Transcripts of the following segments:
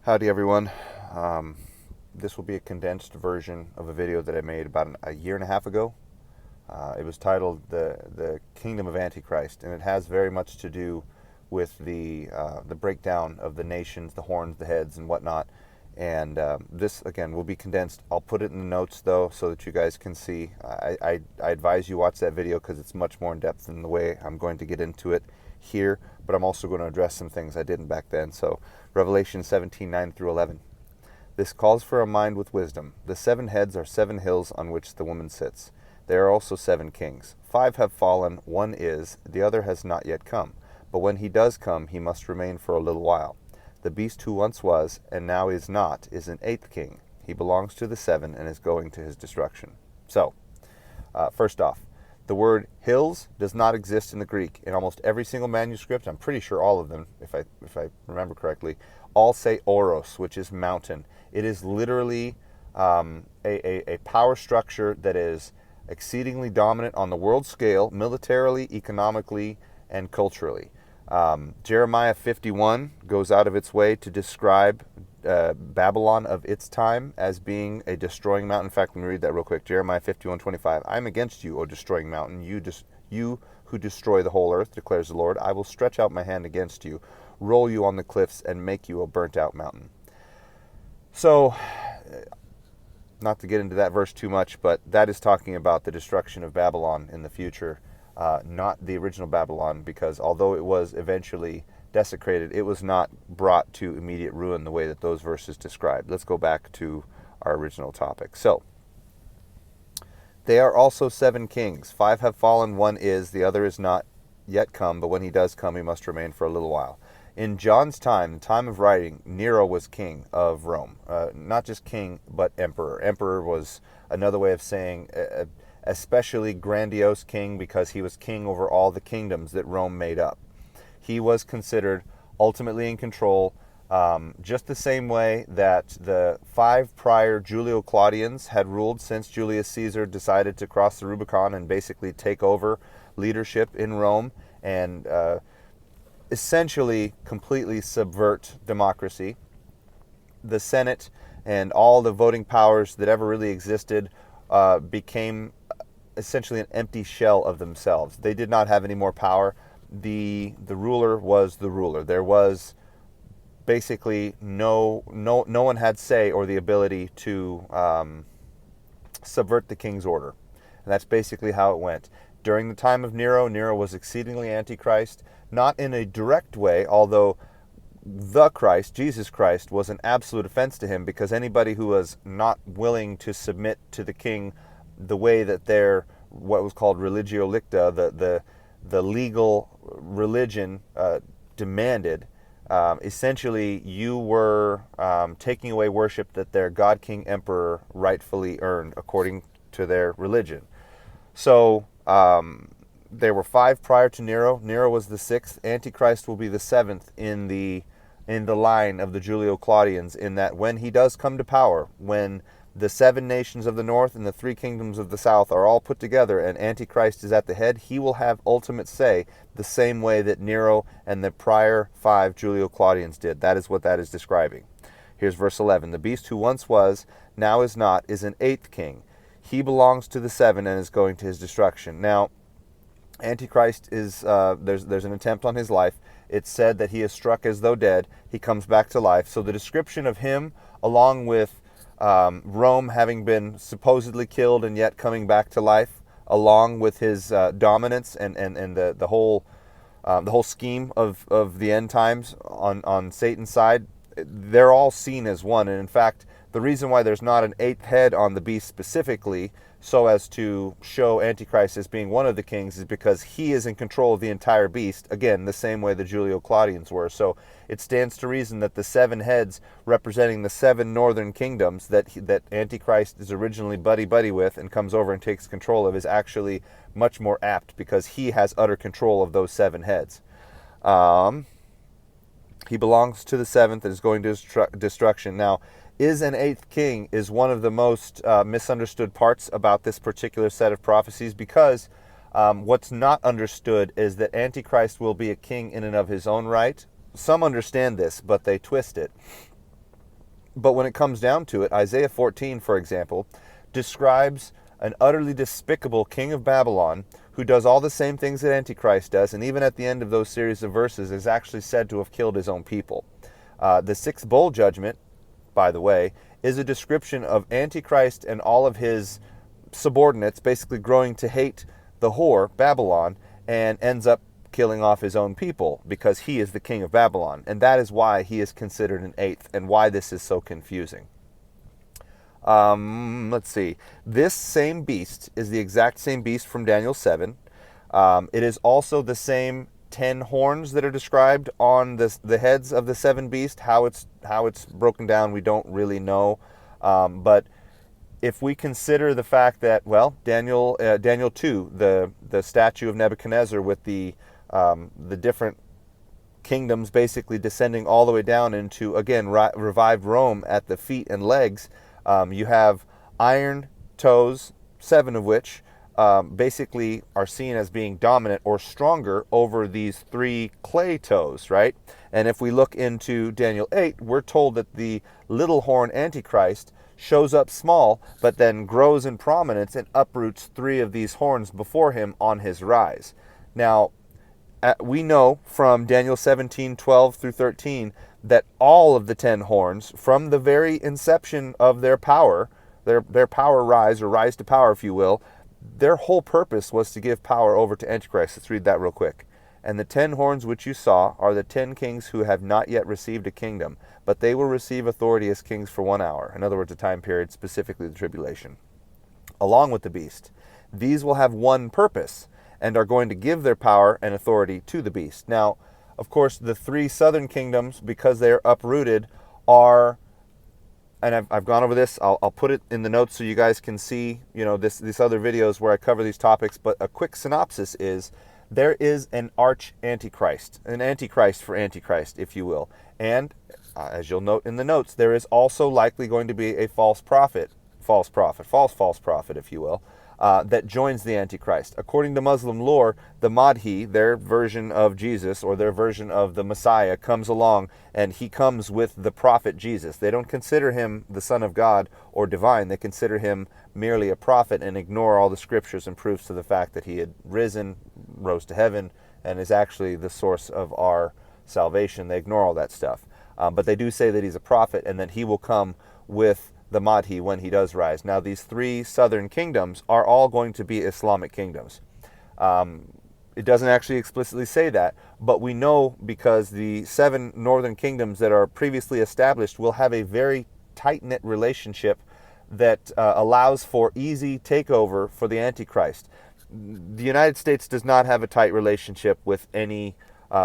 Howdy everyone. This will be a condensed version of a video that I made about a year and a half ago. It was titled the Kingdom of Antichrist, and it has very much to do with the breakdown of the nations, the horns, the heads, and whatnot. And this, again, will be condensed. I'll put it in the notes, though, so that you guys can see. I advise you watch that video because it's much more in-depth than the way I'm going to get into it here. But I'm also going to address some things I didn't back then. So, Revelation 17:9 through 11. This calls for a mind with wisdom. The 7 heads are 7 hills on which the woman sits. There are also 7 kings. 5 have fallen, 1 is, the other has not yet come. But when he does come, he must remain for a little while. The beast who once was, and now is not, is an 8th king. He belongs to the 7 and is going to his destruction. So, first off, the word hills does not exist in the Greek. In almost every single manuscript, I'm pretty sure all of them, if I remember correctly, all say oros, which is mountain. It is literally a power structure that is exceedingly dominant on the world scale, militarily, economically, and culturally. Jeremiah 51 goes out of its way to describe Babylon of its time as being a destroying mountain. In fact, let me read that real quick. Jeremiah 51:25. I am against you, O destroying mountain, you who destroy the whole earth, declares the Lord. I will stretch out my hand against you, roll you on the cliffs, and make you a burnt-out mountain. So, not to get into that verse too much, but that is talking about the destruction of Babylon in the future. Not the original Babylon, because although it was eventually desecrated, it was not brought to immediate ruin the way that those verses describe. Let's go back to our original topic. So, they are also 7 kings. 5 have fallen, 1 is, the other is not yet come, but when he does come, he must remain for a little while. In John's time, the time of writing, Nero was king of Rome. Not just king, but emperor. Emperor was another way of saying especially grandiose king, because he was king over all the kingdoms that Rome made up. He was considered ultimately in control, just the same way that the 5 prior Julio Claudians had ruled since Julius Caesar decided to cross the Rubicon and basically take over leadership in Rome and essentially completely subvert democracy. The Senate and all the voting powers that ever really existed became essentially an empty shell of themselves. They did not have any more power. The ruler was the ruler. There was basically no one had say or the ability to subvert the king's order. And that's basically how it went. During the time of Nero, Nero was exceedingly antichrist, not in a direct way, although the Christ, Jesus Christ, was an absolute offense to him, because anybody who was not willing to submit to the king the way that their, what was called religio licta, the legal religion demanded, essentially you were taking away worship that their God King Emperor rightfully earned according to their religion. So there were 5 prior to Nero. Nero was the 6th. Antichrist will be the 7th in the line of the Julio Claudians, in that when he does come to power, when the 7 nations of the north and the 3 kingdoms of the south are all put together and Antichrist is at the head, he will have ultimate say, the same way that Nero and the prior 5 Julio Claudians did. That is what that is describing. Here's verse 11. The beast who once was, now is not, is an 8th king. He belongs to the 7 and is going to his destruction. Now, Antichrist is, there's an attempt on his life. It's said that he is struck as though dead. He comes back to life. So the description of him, along with Rome having been supposedly killed and yet coming back to life, along with his dominance and the whole scheme of the end times on Satan's side, they're all seen as one. And in fact, the reason why there's not an 8th head on the beast specifically, so as to show Antichrist as being one of the kings, is because he is in control of the entire beast, again, the same way the Julio Claudians were. So it stands to reason that the 7 heads representing the 7 northern kingdoms that Antichrist is originally buddy-buddy with and comes over and takes control of is actually much more apt, because he has utter control of those 7 heads. He belongs to the 7th and is going to destruction. Now, is an 8th king is one of the most misunderstood parts about this particular set of prophecies, because what's not understood is that Antichrist will be a king in and of his own right. Some understand this, but they twist it. But when it comes down to it, Isaiah 14, for example, describes an utterly despicable king of Babylon who does all the same things that Antichrist does, and even at the end of those series of verses is actually said to have killed his own people. The sixth bowl judgment, by the way, is a description of Antichrist and all of his subordinates basically growing to hate the whore, Babylon, and ends up killing off his own people because he is the king of Babylon. And that is why he is considered an eighth and why this is so confusing. Let's see. This same beast is the exact same beast from Daniel 7. It is also the same 10 horns that are described on the heads of the 7 beasts. How it's broken down, we don't really know. But if we consider the fact that, well, Daniel 2, the statue of Nebuchadnezzar with the different kingdoms basically descending all the way down into, again, revived Rome at the feet and legs. You have iron toes, 7 of which basically are seen as being dominant or stronger over these 3 clay toes, right? And if we look into Daniel 8, we're told that the little horn Antichrist shows up small, but then grows in prominence and uproots 3 of these horns before him on his rise. Now, we know from Daniel 17:12 through 13 that all of the 10 horns, from the very inception of their power, their power rise, or rise to power, if you will, their whole purpose was to give power over to Antichrist. Let's read that real quick. And the 10 horns which you saw are the 10 kings who have not yet received a kingdom, but they will receive authority as kings for 1 hour. In other words, a time period, specifically the tribulation. Along with the beast, these will have one purpose and are going to give their power and authority to the beast. Now, of course, the 3 southern kingdoms, because they're uprooted, are, and I've gone over this, I'll put it in the notes so you guys can see, these other videos where I cover these topics, but a quick synopsis is, there is an arch antichrist, an antichrist for Antichrist, if you will. And as you'll note in the notes, there is also likely going to be a false prophet, if you will, that joins the Antichrist. According to Muslim lore, the Mahdi, their version of Jesus, or their version of the Messiah, comes along, and he comes with the prophet Jesus. They don't consider him the Son of God or divine. They consider him merely a prophet and ignore all the scriptures and proofs to the fact that he had rose to heaven, and is actually the source of our salvation. They ignore all that stuff. But they do say that he's a prophet and that he will come with the Mahdi when he does rise. Now, these 3 southern kingdoms are all going to be Islamic kingdoms. It doesn't actually explicitly say that, but we know because the 7 northern kingdoms that are previously established will have a very tight-knit relationship that allows for easy takeover for the Antichrist. The United States does not have a tight relationship with any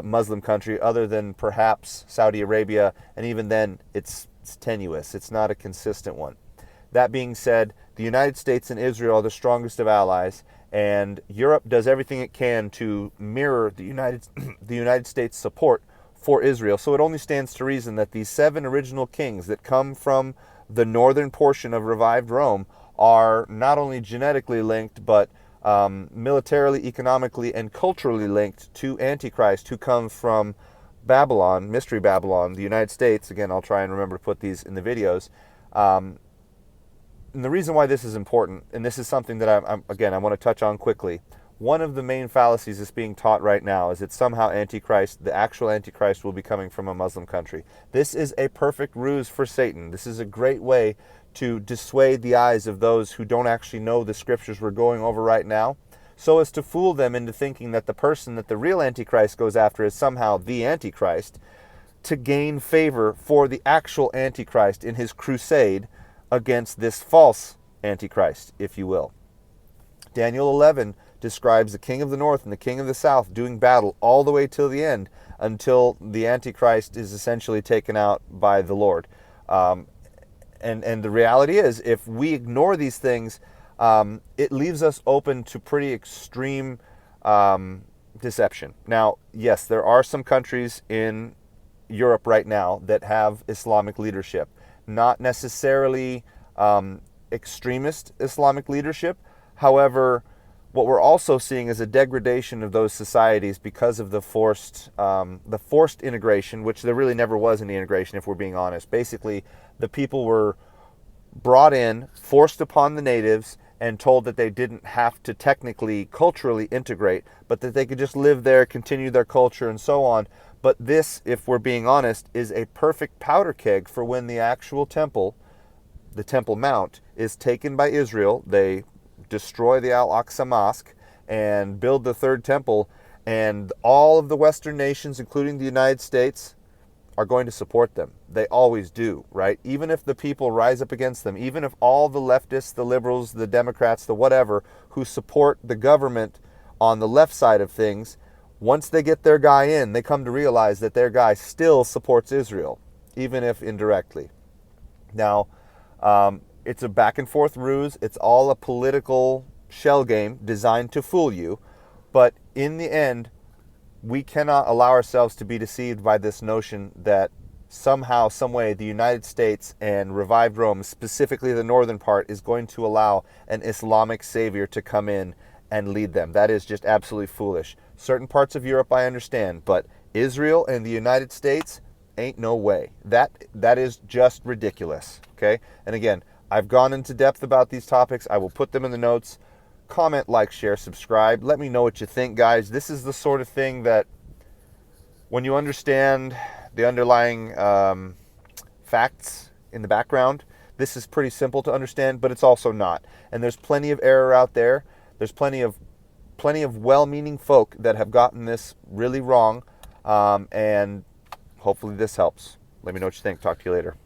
Muslim country other than perhaps Saudi Arabia, and even then it's tenuous. It's not a consistent one. That being said, the United States and Israel are the strongest of allies, and Europe does everything it can to mirror the United States support for Israel. So it only stands to reason that these 7 original kings that come from the northern portion of revived Rome are not only genetically linked, but militarily, economically, and culturally linked to Antichrist, who comes from Babylon, Mystery Babylon, the United States. Again, I'll try and remember to put these in the videos. And the reason why this is important, and this is something that I want to touch on quickly. One of the main fallacies that's being taught right now is that somehow Antichrist, the actual Antichrist, will be coming from a Muslim country. This is a perfect ruse for Satan. This is a great way to dissuade the eyes of those who don't actually know the scriptures we're going over right now, so as to fool them into thinking that the person that the real Antichrist goes after is somehow the Antichrist, to gain favor for the actual Antichrist in his crusade against this false Antichrist, if you will. Daniel 11 describes the king of the north and the king of the south doing battle all the way till the end, until the Antichrist is essentially taken out by the Lord. And the reality is, if we ignore these things, it leaves us open to pretty extreme deception. Now, yes, there are some countries in Europe right now that have Islamic leadership. Not necessarily extremist Islamic leadership. However, what we're also seeing is a degradation of those societies because of the forced integration, which there really never was any integration, if we're being honest. Basically, the people were brought in, forced upon the natives, and told that they didn't have to technically, culturally integrate, but that they could just live there, continue their culture, and so on. But this, if we're being honest, is a perfect powder keg for when the actual temple, the Temple Mount, is taken by Israel. They destroy the Al-Aqsa Mosque and build the third temple, and all of the Western nations, including the United States, are going to support them. They always do, right? Even if the people rise up against them, even if all the leftists, the liberals, the Democrats, the whatever, who support the government on the left side of things, once they get their guy in, they come to realize that their guy still supports Israel, even if indirectly. Now, it's a back and forth ruse. It's all a political shell game designed to fool you. But in the end, we cannot allow ourselves to be deceived by this notion that somehow, some way, the United States and revived Rome, specifically the northern part, is going to allow an Islamic savior to come in and lead them. That is just absolutely foolish. Certain parts of Europe I understand, but Israel and the United States, ain't no way. That is just ridiculous, okay? And again, I've gone into depth about these topics. I will put them in the notes. Comment, like, share, subscribe. Let me know what you think, guys. This is the sort of thing that when you understand the underlying facts in the background, this is pretty simple to understand, but it's also not. And there's plenty of error out there. There's plenty of well-meaning folk that have gotten this really wrong, and hopefully this helps. Let me know what you think. Talk to you later.